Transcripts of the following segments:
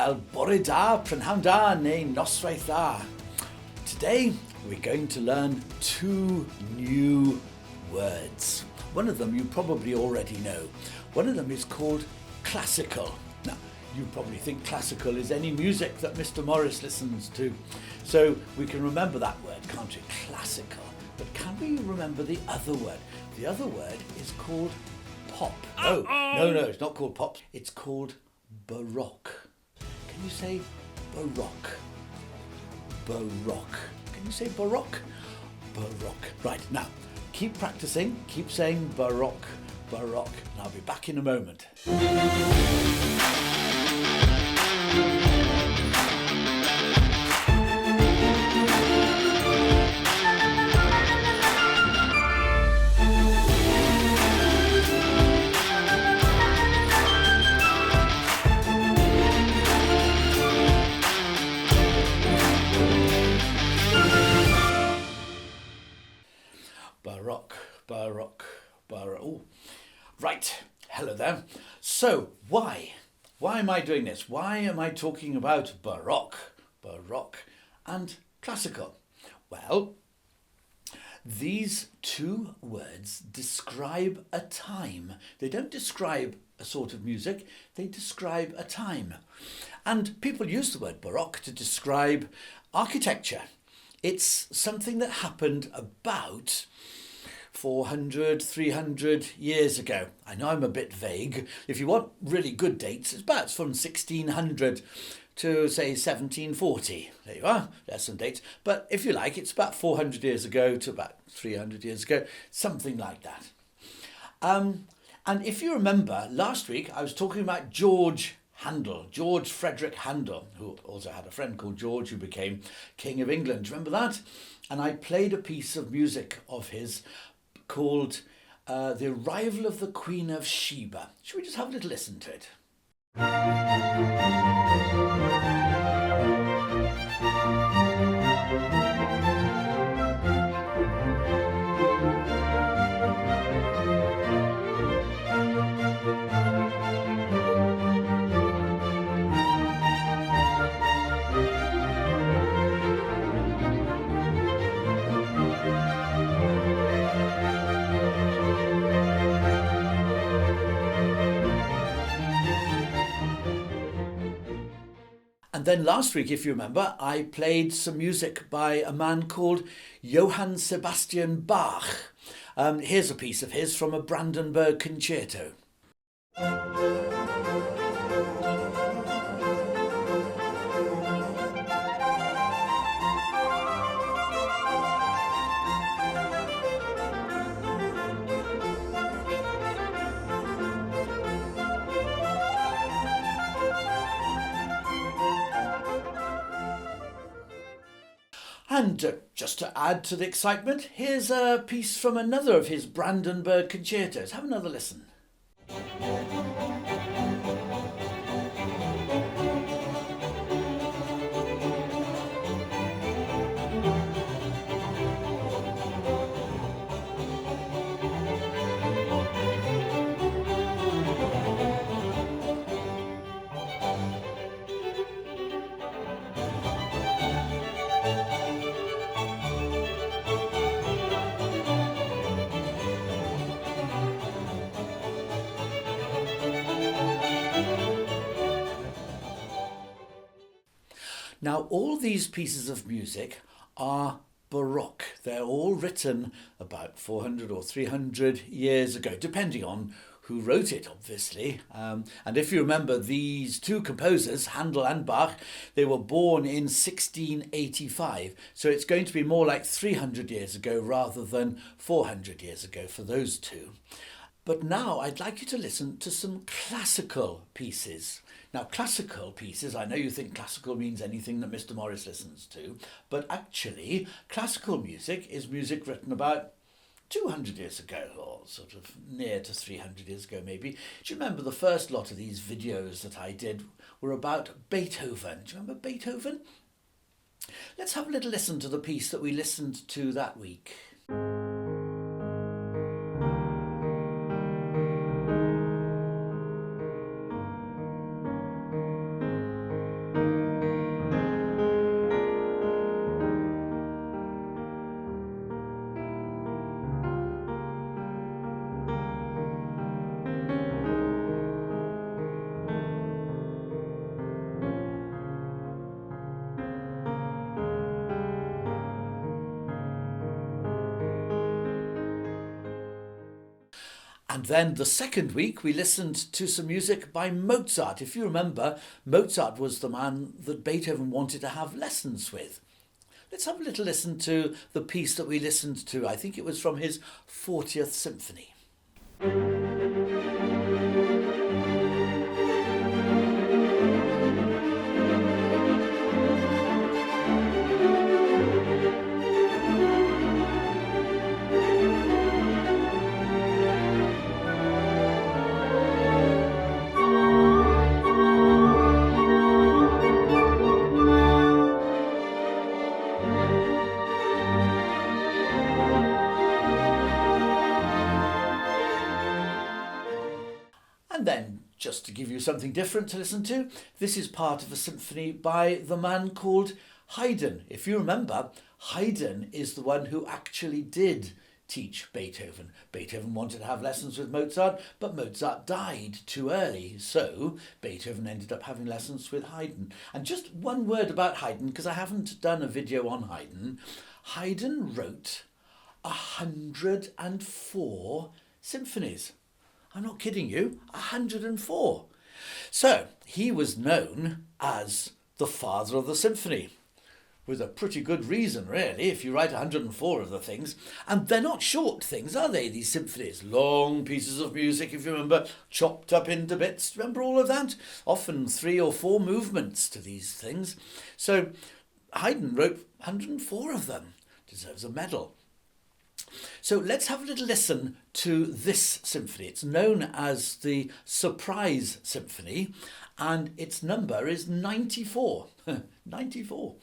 Well, bore da, prynhawn da, neu noswaith da. Today we're going to learn two new words. One of them you probably already know. One of them is called classical. Now, you probably think classical is any music that Mr. Morris listens to. So we can remember that word, can't we? Classical. But can we remember the other word? The other word is called pop. No, it's not called pop. It's called Baroque. Can you say Baroque? Baroque. Can you say Baroque? Baroque. Right, now, keep practicing. Keep saying Baroque, Baroque. And I'll be back in a moment. Baroque, Baroque, Baroque. Ooh. Right, hello there. So, why? Why am I doing this? Why am I talking about Baroque, Baroque and classical? Well, these two words describe a time. They don't describe a sort of music, they describe a time. And people use the word Baroque to describe architecture. It's something that happened about 400, 300 years ago. I know I'm a bit vague. If you want really good dates, it's about from 1600 to say 1740. There you are, there's some dates. But if you like, it's about 400 years ago to about 300 years ago, something like that. And if you remember, last week I was talking about George Frederick Handel, who also had a friend called George who became King of England. Do you remember that? And I played a piece of music of his called The Arrival of the Queen of Sheba. Should we just have a little listen to it? And then last week, if you remember, I played some music by a man called Johann Sebastian Bach. Here's a piece of his from a Brandenburg Concerto. And just to add to the excitement, here's a piece from another of his Brandenburg concertos. Have another listen. Now, all these pieces of music are Baroque. They're all written about 400 or 300 years ago, depending on who wrote it, obviously. And if you remember, these two composers, Handel and Bach, they were born in 1685. So it's going to be more like 300 years ago rather than 400 years ago for those two. But now I'd like you to listen to some classical pieces. Now, classical pieces, I know you think classical means anything that Mr. Morris listens to, but actually classical music is music written about 200 years ago, or sort of near to 300 years ago maybe. Do you remember the first lot of these videos that I did were about Beethoven? Do you remember Beethoven? Let's have a little listen to the piece that we listened to that week. And then the second week we listened to some music by Mozart. If you remember, Mozart was the man that Beethoven wanted to have lessons with. Let's have a little listen to the piece that we listened to. I think it was from his 40th Symphony. And then, just to give you something different to listen to, this is part of a symphony by the man called Haydn. If you remember, Haydn is the one who actually did teach Beethoven. Beethoven wanted to have lessons with Mozart, but Mozart died too early, so Beethoven ended up having lessons with Haydn. And just one word about Haydn, because I haven't done a video on Haydn. Haydn wrote 104 symphonies. I'm not kidding you, 104. So he was known as the father of the symphony, with a pretty good reason, really, if you write 104 of the things. And they're not short things, are they, these symphonies? Long pieces of music, if you remember, chopped up into bits. Remember all of that? Often 3 or 4 movements to these things. So Haydn wrote 104 of them. Deserves a medal. So let's have a little listen to this symphony. It's known as the Surprise Symphony, and its number is 94. 94.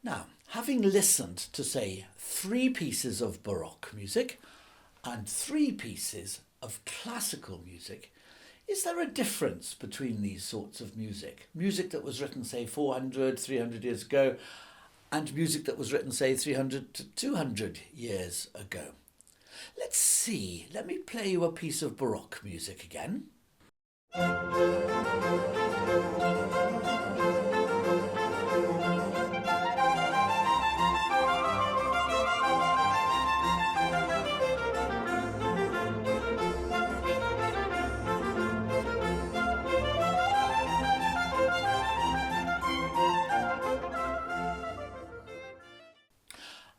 Now, having listened to, say, 3 pieces of Baroque music and 3 pieces of classical music, is there a difference between these sorts of music? Music that was written, say, 400, 300 years ago, and music that was written, say, 300 to 200 years ago. Let's see. Let me play you a piece of Baroque music again.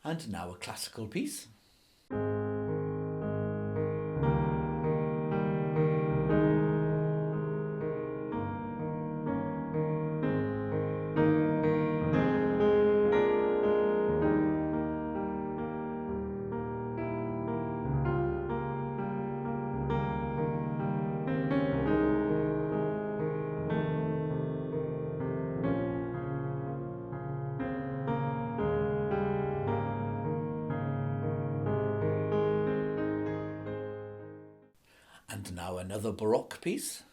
And now a classical piece. And now another Baroque piece.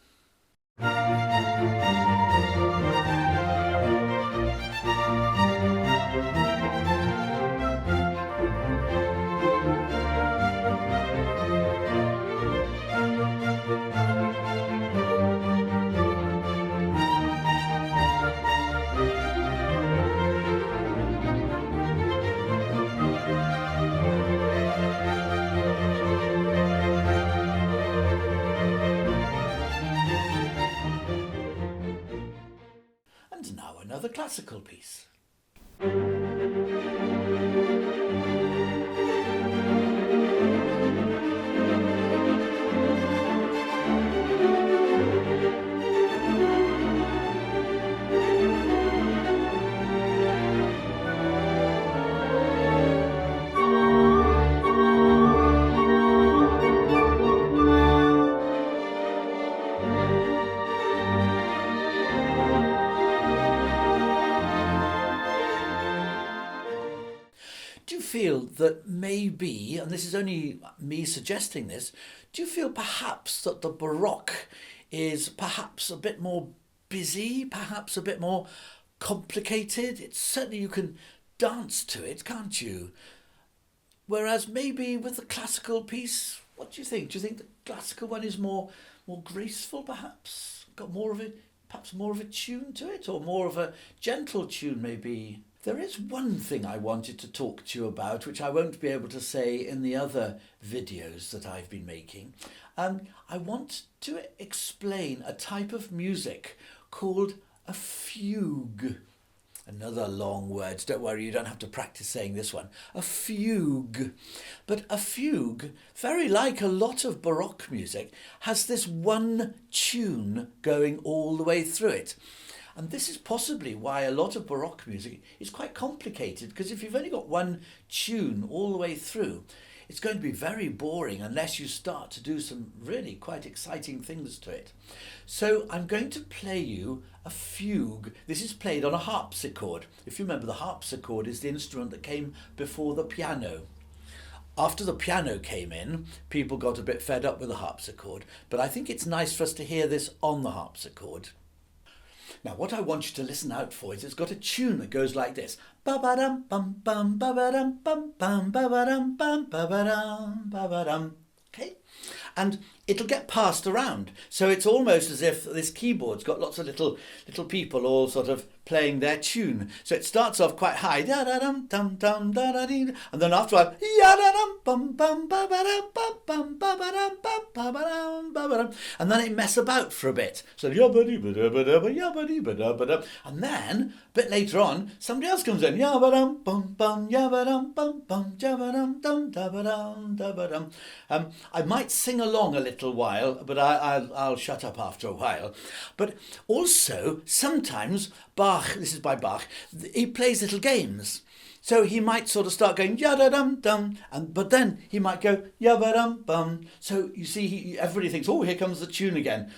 And now another classical piece. that maybe, and this is only me suggesting this, do you feel perhaps that the Baroque is perhaps a bit more busy, perhaps a bit more complicated? It's certainly, you can dance to it, can't you? Whereas maybe with the classical piece, what do you think? Do you think the classical one is more graceful, perhaps? Got more of it, perhaps more of a tune to it, or more of a gentle tune maybe? There is one thing I wanted to talk to you about, which I won't be able to say in the other videos that I've been making. I want to explain a type of music called a fugue. Another long word, don't worry, you don't have to practice saying this one. A fugue. But a fugue, very like a lot of Baroque music, has this one tune going all the way through it. And this is possibly why a lot of Baroque music is quite complicated, because if you've only got one tune all the way through, it's going to be very boring unless you start to do some really quite exciting things to it. So I'm going to play you a fugue. This is played on a harpsichord. If you remember, the harpsichord is the instrument that came before the piano. After the piano came in, people got a bit fed up with the harpsichord, but I think it's nice for us to hear this on the harpsichord. Now, what I want you to listen out for is it's got a tune that goes like this. Ba-ba-dum, bum, bum, ba-ba-dum, bum, bum, ba-ba-dum, bum, ba-ba-dum, ba-ba-dum. Okay? And it'll get passed around. So it's almost as if this keyboard's got lots of little people all sort of playing their tune. So it starts off quite high, da da dum dum dum da da dee, and then after a while, ya da dum bum bum ba ba dum bum bum ba ba dum bum ba ba dum ba ba dum, and then it mess about for a bit. So yabba dee ba da ba da ba yabba dee ba da ba da, and then a bit later on, somebody else comes in, yabba dum bum bum yabba dum bum bum jabba dum dum da ba dum da ba dum. I might sing along a little while, but I'll shut up after a while. But also sometimes Bach, this is by Bach, he plays little games. So he might sort of start going ya-da-dum-dum, but then he might go ya-ba-dum-bum. So you see, everybody thinks, oh, here comes the tune again.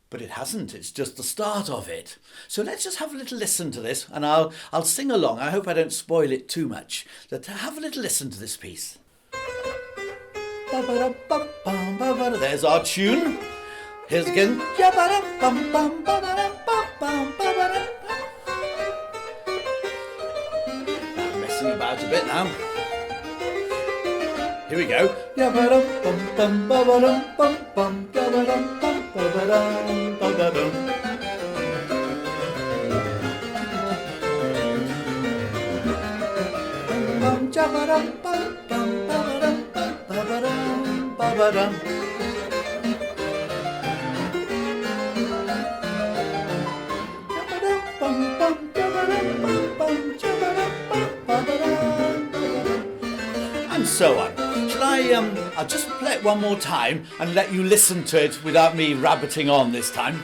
But it hasn't, it's just the start of it. So let's just have a little listen to this, and I'll sing along. I hope I don't spoil it too much. But have a little listen to this piece. There's our tune. Here's again. I'm messing about a bit now. Here we go. And so on. Shall I'll just play it one more time and let you listen to it without me rabbiting on this time.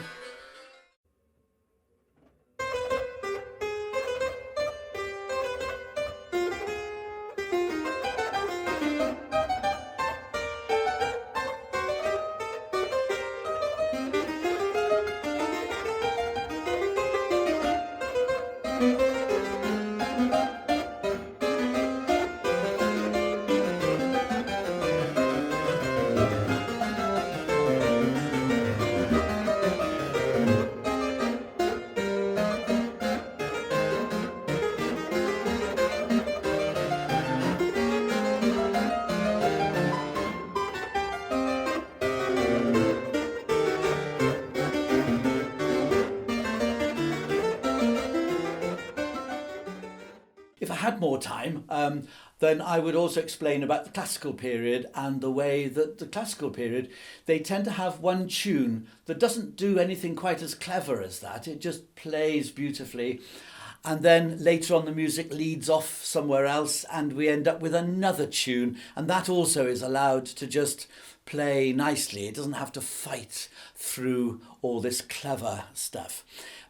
If I had more time, then I would also explain about the classical period and the way that the classical period, they tend to have one tune that doesn't do anything quite as clever as that. It just plays beautifully. And then later on the music leads off somewhere else and we end up with another tune. And that also is allowed to just play nicely. It doesn't have to fight through all this clever stuff.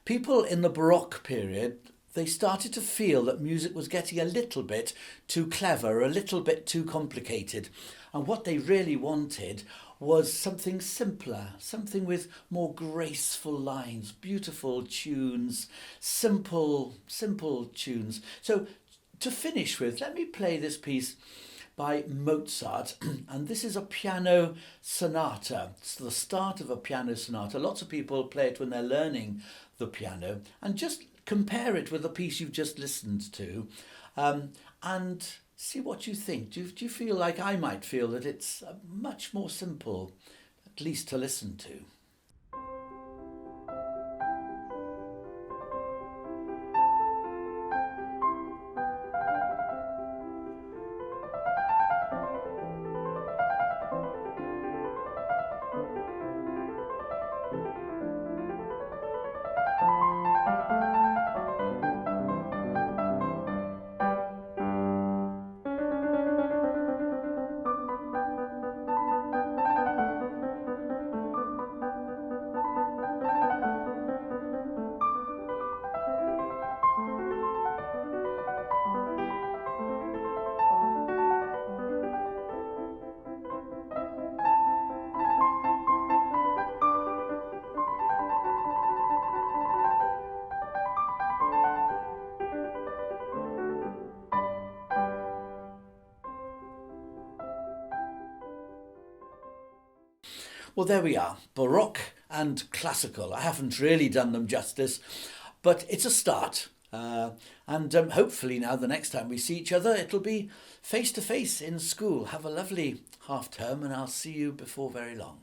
People in the Baroque period, they started to feel that music was getting a little bit too clever, a little bit too complicated. And what they really wanted was something simpler, something with more graceful lines, beautiful tunes, simple tunes. So to finish with, let me play this piece. by Mozart, and this is a piano sonata. It's the start of a piano sonata. Lots of people play it when they're learning the piano, and just compare it with the piece you've just listened to, and see what you think. Do you feel like I might feel that it's much more simple, at least to listen to? Well, there we are, Baroque and Classical. I haven't really done them justice, but it's a start. And hopefully now the next time we see each other, it'll be face to face in school. Have a lovely half term, and I'll see you before very long.